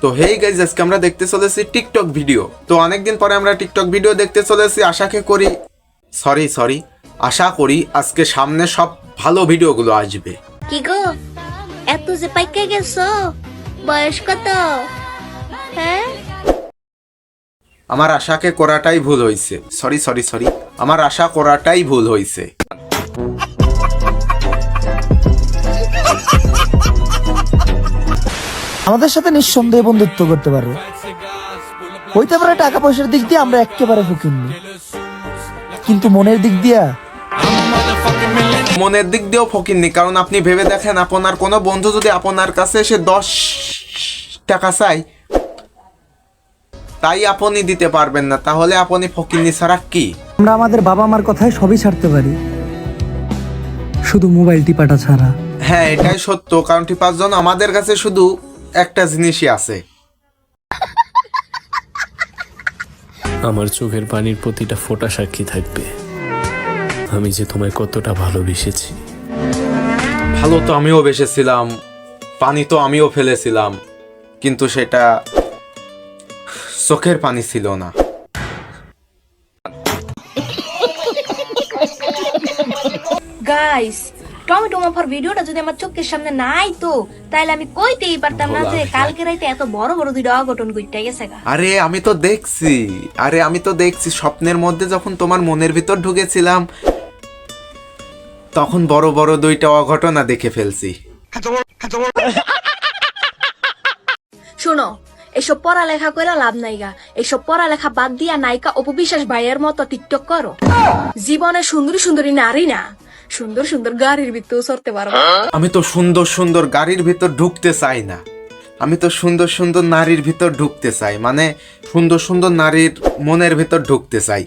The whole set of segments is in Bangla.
তো হেই গাইজ, আজকে আমরা দেখতে চলেছি টিকটক ভিডিও। তো অনেকদিন পরে আমরা টিকটক ভিডিও দেখতে চলেছি। আশা করি আজকে সামনে সব ভালো ভিডিওগুলো আসবে। কি গো, এত যে পাইকা গেছো, বয়স কত? হ্যাঁ, আমার আশাকে করাটাই ভুল হয়েছে। সরি, আমার আশা করাটাই ভুল হয়েছে। আমাদের সাথে নিঃসন্দেহে বন্ধুত্ব করতে পারো, হইতে পারে টাকা পয়সার দিক দিয়ে আমরা একেবারে ফকিন্নি, কিন্তু মনের দিক দিয়েও ফকিরনি। কারণ আপনি ভেবে দেখেন, আপনার কোনো বন্ধু যদি আপনার কাছে এসে 10 টাকা চাই, তাই আপনি দিতে পারবেন না, তাহলে আপনি ফকিরনি ছাড়া কি? আমরা আমাদের বাবা মার কথায় সবই ছাড়তে পারি, শুধু মোবাইল টিপাটা ছাড়া। হ্যাঁ, এটাই সত্য। কারণ টিপার জন্য আমাদের কাছে শুধু একটা জিনিসই আছে। আমার চোখের পানির প্রতিটা ফোঁটা সাক্ষী থাকবে আমি যে তোমায় কতটা ভালোবেসেছি। ভালো তো আমিও বেসেছিলাম, পানি তো আমিও ফেলেছিলাম, কিন্তু সেটা চোখের পানি ছিল না। গাইস, টমেটো মাফার ভিডিওটা যদি আমার চোখের সামনে না আইতো, তাইলে আমি কইতেই পারতাম না যে কালকে রাইতে এত বড় বড় দুইটা অঘটন ঘটে গেছে। আরে আমি তো দেখছি স্বপ্নের মধ্যে যখন তোমার মনের ভিতর ঢুকেছিলাম, তখন বড় বড় দুইটা অঘটনা দেখে ফেলছি। শোনো, এসব পড়ালেখা করে লাভ নাইগা। এসব পড়ালেখা বাদ দিয়া নায়িকা অপু বিশ্বাস ভাইয়ের মতো টিকটক করো। জীবনে সুন্দরী সুন্দরী নারী না, সুন্দর সুন্দর গাড়ির ভিতর চড়তে পারো। আমি তো সুন্দর সুন্দর গাড়ির ভিতর ঢুকতে চাই না, আমি তো সুন্দর সুন্দর নারীর ভিতর ঢুকতে চাই, মানে সুন্দর সুন্দর নারীর মনের ভিতর ঢুকতে চাই।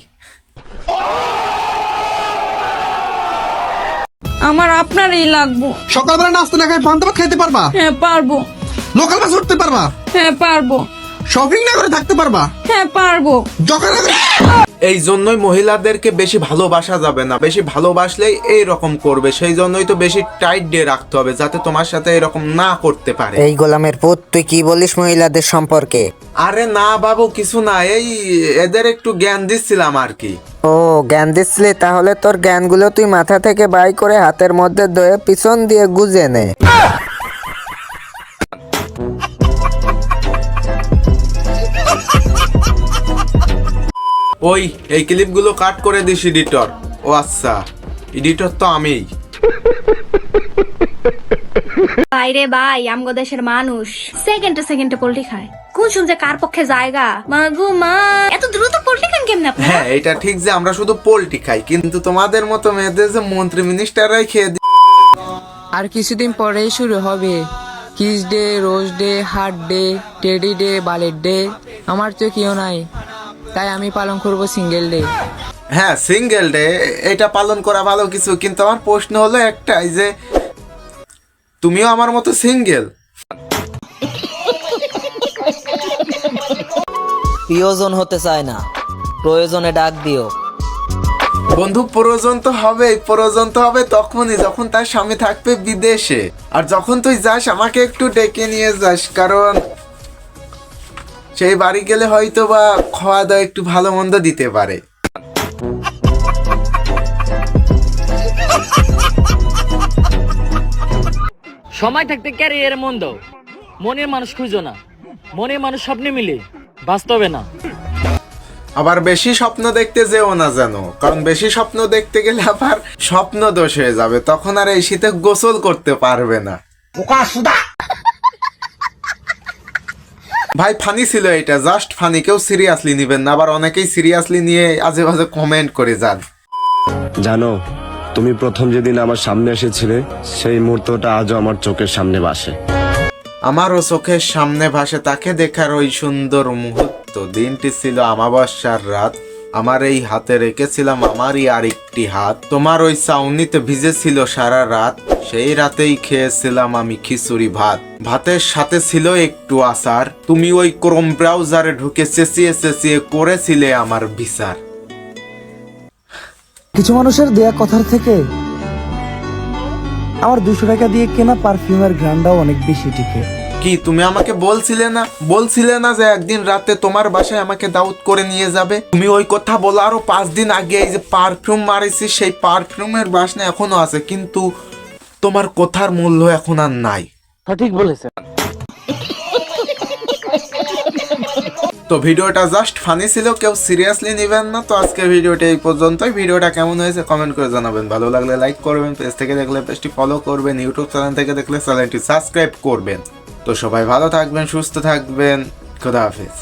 আমার আপনারই লাগবো। সকালবেলা নাস্তা না খাই পান্তা ভাত খাইতে পারবা? হ্যাঁ পারবো। লোকাল বাস উঠতে পারবা? হ্যাঁ পারবো। শপিং না করে থাকতে পারবা? হ্যাঁ পারবো। এই জন্যই মহিলাদেরকে বেশি ভালোবাসা যাবে না, বেশি ভালোবাসলেই এইরকম করবে। সেই জন্যই তো বেশি টাইট দিয়ে রাখতে হবে, যাতে তোমার সাথে এরকম না করতে পারে। এই গোলামের পুত, তুই কি বলিস মহিলাদের সম্পর্কে? আরে না বাবু, কিছু না, এই এদের একটু জ্ঞান দিচ্ছিলাম আর কি। ও, জ্ঞান দিচ্ছিলি? তাহলে তোর জ্ঞানগুলো তুই মাথা থেকে বাই করে হাতের মধ্যে ধরে পিছন দিয়ে গুজে নে। ওই এই ক্লিপগুলো কাট করে দিস এডিটর। ও আচ্ছা, এডিটর তো আমিই। বাইরে ভাই, আমগো দেশের মানুষ সেকেন্ডে পোল্ট্রি খায়। কোন শুনছে কার পক্ষে জায়গা? মাগু মা, এত দ্রুত পোল্ট্রি খান কেমনে আপনারা? হ্যাঁ, এটা ঠিক যে আমরা শুধু পোল্ট্রি খাই, কিন্তু তোমাদের মতো মেয়েদের যে মন্ত্রী মিনিস্টাররাই খেয়ে দিই। আর কিছুদিন পরেই শুরু হবে kiss day, rose day, heart day, teddy day, বালেট ডে। আমার তো কেউ নাই, তাই আমি পালন করব সিঙ্গেল ডে। হ্যাঁ, সিঙ্গেল ডে, এটা পালন করা ভালো কিছু, কিন্তু আমার প্রশ্ন হলো একটাই, যে তুমিও আমার মতো সিঙ্গেল? প্রিয়জন হতে চায় না, প্রয়োজনে ডাক দিও। বন্ধু, প্রয়োজন তো হবে তখনই যখন তার স্বামী থাকবে বিদেশে। আর যখন তুই যাস, আমাকে একটু ডেকে নিয়ে যাস, কারণ সেই বাড়ি গেলে হয়তো বা খাওয়া দাওয়া একটু ভালো মন্দ দিতে পারে। সময় থাকতে ক্যারিয়ার মন্দ, মনের মানুষ খুঁজো না, মনের মানুষ স্বপ্নে মিলে, বাস্তবে না। আবার বেশি স্বপ্ন দেখতে যেও না যেন, কারণ বেশি স্বপ্ন দেখতে গেলে আবার স্বপ্ন দোষ হয়ে যাবে, তখন আর এই শীতে গোসল করতে পারবে না। ভাই, ফানি ছিল এটা, জাস্ট ফানি, কেউ সিরিয়াসলি নিবেন না। আবার অনেকেই সিরিয়াসলি নিয়ে আজে বাজে কমেন্ট করে যান। জানো, তুমি প্রথম যেদিন আমার সামনে এসেছিলে, সেই মুহূর্তটা আজও আমার চোখের সামনে ভাসে। আমারও চোখের সামনে ভাসে তাকে দেখার ওই সুন্দর মুহূর্ত। দিনটি ছিল আমাবস্যার রাত, আমার এই হাতে রেখেছিলাম আমারই আরেকটি হাত। তোমার ওই চাউনিতে ভিজেছিল সারা রাত, সেই রাতেই খেয়েছিলাম আমি খিচুড়ি ভাত। ভাতের সাথে ছিল একটু আচার, তুমি ওই ক্রোম ব্রাউজারে ঢুকে চেঁচিয়ে করেছিলে আমার বিচার। কিছু মানুষের দেয়া কথার থেকে আমার 200 টাকা দিয়ে কেনা পারফিউমের ঘ্রাণটাও অনেক বেশি টিকে। কি তুমি আমাকে বলছিলে না যে একদিন রাতে তোমার বাসায় আমাকে দাউদ করে নিয়ে যাবে? তুমি ওই কথা বলো আরো 5 দিন আগে। এই যে পারফিউম মারিছি, সেই পারফিউমের বাসনা এখনো আছে, কিন্তু তোমার কথার মূল্য এখন আর নাই। সঠিক বলেছে। তো ভিডিওটা জাস্ট ফানি ছিল, কেউ সিরিয়াসলি নেবেন না। তো আজকের ভিডিওটা এই পর্যন্তই। ভিডিওটা কেমন হয়েছে কমেন্ট করে জানাবেন। ভালো লাগলে লাইক করবেন, পেজ থেকে দেখলে পেজটি ফলো করবেন, ইউটিউব চ্যানেল থেকে দেখলে চ্যানেলটি সাবস্ক্রাইব করবেন। তো সবাই ভালো থাকবেন, সুস্থ থাকবেন, খোদা হাফেজ।